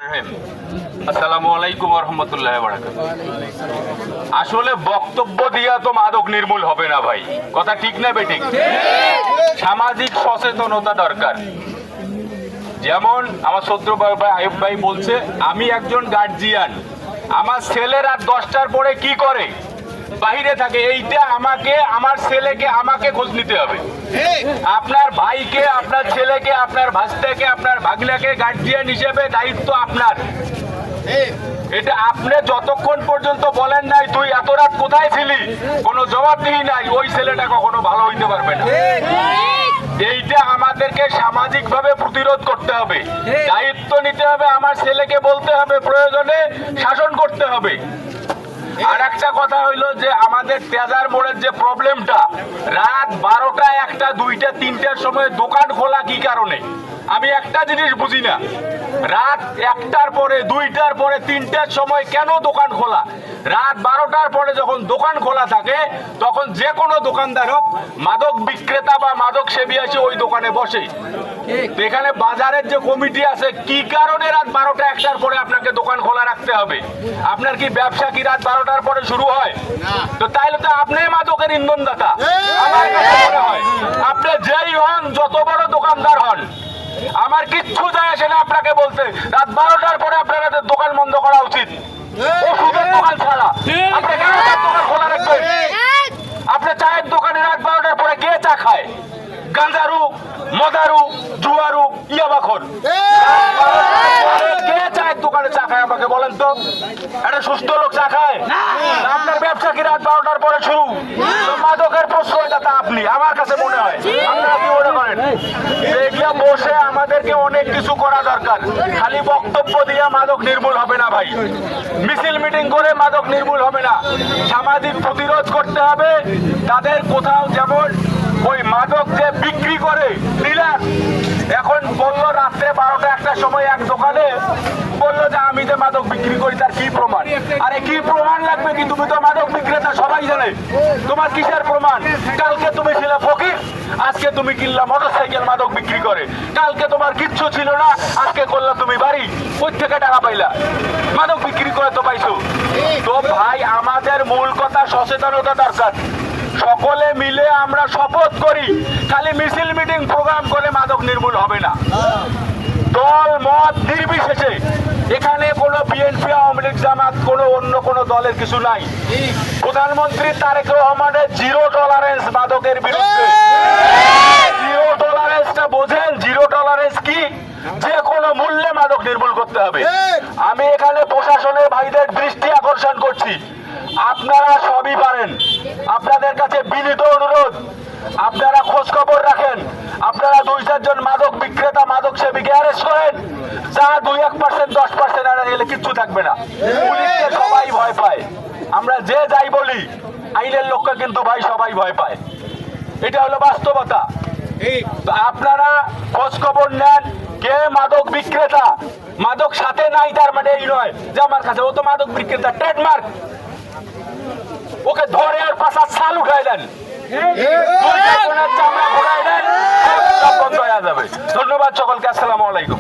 আসসালামু আলাইকুম ওয়া রাহমাতুল্লাহি ওয়া বারাকাতুহু। আসলে বক্তব্য দিয়া তো মাদক নির্মূল হবে না ভাই, কথা ঠিক না বেঠিক? সামাজিক সচেতনতা দরকার। যেমন আমার সত্র ভাই আয়ুব ভাই বলছে, আমি একজন গার্জিয়ান, আমার ছেলে রাত 10টার পরে কি করে, বাহিরে থাকে, এইটা আমাকে, আমার ছেলেকে আমাকে খোঁজ নিতে হবে। আপনার ভাইকে, আপনার ছেলেকে, আপনার ভাস্তাকে, আপনার ভাগনাকে গার্জিয়ান হিসেবে দায়িত্ব আপনার। এটা আপনি যতক্ষণ পর্যন্ত বলেন নাই তুই এত রাত কোথায় ছিলি, কোনো জবাবদিহি নাই, ওই ছেলেটা কখনো ভালো হইতে পারবে না। এইটা আমাদেরকে সামাজিক ভাবে প্রতিরোধ করতে হবে, দায়িত্ব নিতে হবে, আমার ছেলেকে বলতে হবে, প্রয়োজনে শাসন করতে হবে। আর একটা কথা হইলো যে আমাদের তেজার মোড়ের যে প্রবলেমটা, রাত 12টা, 1টা, 2টা, 3টার সময় দোকান খোলা কি কারণে, আমি একটা জিনিস বুঝি না। রাত 1টার পরে, 2টার পরে, 3টার সময় কেন দোকান খোলা? রাত 12টার পরে যখন দোকান খোলা থাকে তখন যে কোনো দোকানদার হোক, মাদক বিক্রেতা বা মাদক সেবী এসে ওই দোকানে বসে। এখানে বাজারের যে কমিটি আছে, কি কারণে রাত 12টা, 1টার পরে আপনাকে দোকান খোলা রাখতে হবে? আপনার কি ব্যবসা কি রাত 12টার পরে শুরু হয়? তো তাইলে তো আপনি মাদকের ইন্ধনদাতা। আমার কাছে মনে হয় আপনি যেই হন, যত বড় দোকানদার হন, আমার কিচ্ছু যায় আসে না আপনাকে বলতে রাত 12টার পরে আপনাদের দোকান বন্ধ করা উচিত। ওষুধের দোকান ছাড়া আপনি কেন দোকান খোলা রাখবেন? আপনি চায়ের দোকানে রাত 12টার পরে কে চা খায়? গাঁজারু, মদারু, জুয়ারু, ইয়াবাখোর। কে চায়ের দোকানে চা খায় আমাকে বলেন তো? একটা সুস্থ লোক চা খায়? আপনার ব্যবসা কি রাত 12টার পরে শুরু? মাদকের প্রশ্রয়দাতা আপনি, আমার কাছে মনে হয়। আপনারা কি মনে করেন? এগুলা বসে আমাদেরকে অনেক কিছু করা দরকার। খালি বক্তব্য দিয়ে মাদক নির্মূল হবে না ভাই, মিছিল মিটিং করে মাদক নির্মূল হবে না। সামাজিক প্রতিরোধ করতে হবে। তাদের কোথাও যেমন ওই মাদক যে বিক্রি করে ডিলার, এখন বললো রাত্রে 12টা, 1টার সময় এক দোকানে বললো যে আমি যে মাদক বিক্রি করি, তার কি প্রমাণ? আরে কি প্রমাণ লাগবে কি? তুমি তো মাদক বিক্রেতা, সবাই জানে। তোমার কিসের প্রমাণ? কালকে তুমি ছিলে ফকির, আজকে তুমি কিনলা মোটরসাইকেল মাদক বিক্রি করে। কালকে তোমার কিচ্ছু ছিল না, আজকে করলা তুমি বাড়ি। কই থেকে টাকা পাইলা? মাদক বিক্রি করে তো পাইছো। তো ভাই, আমাদের মূল কথা সচেতনতা দরকার। সকলে মিলে আমরা শপথ করি, খালি মিছিল মিটিং প্রোগ্রাম করে মাদক নির্মূল হবে না। দল মত নির্বিশেষে, এখানে কোনো বিএনপি, আওয়ামী লীগ, জামাত, কোনো অন্য কোনো দলের কিছু নাই। প্রধানমন্ত্রী তারেক রহমানের জিরো টলারেন্স মাদকের বিরুদ্ধে। জিরো টলারেন্সটা বোঝেন? জিরো টলারেন্স কি? যে কোনো মূল্যে মাদক নির্মূল করতে হবে। আমি এখানে প্রশাসনের ভাইদের দৃষ্টি আকর্ষণ করছি, আপনারা সবই পারেন। আপনাদের কাছে বিনীত অনুরোধ, আপনারা খোঁজ খবর রাখেন। আপনারা 2-4 জন মাদক বিক্রেতা, মাদক সেবীকে অ্যারেস্ট করেন। যা 2-1%, 10% আনা গেলে কিচ্ছু থাকবে না। পুলিশকে সবাই ভয় পায়। আমরা যে যাই বলি, আইনের লোককে কিন্তু ভাই সবাই ভয় পায়। এটা হলো বাস্তবতা। আপনারা খোঁজ খবর নেন, কে মাদক বিক্রেতা। মাদক সাথে নাই তার মানে এই নয় যে আমার কাছে ও তো মাদক বিক্রেতা, ট্রেডমার্ক। ওকে ধরে আর পাশা ছাল উঠাই দেন, চামড়া ঘোরাই দেন, সব বন্ধ হয়ে যাবে। ধন্যবাদ সকলকে। আসসালামু আলাইকুম।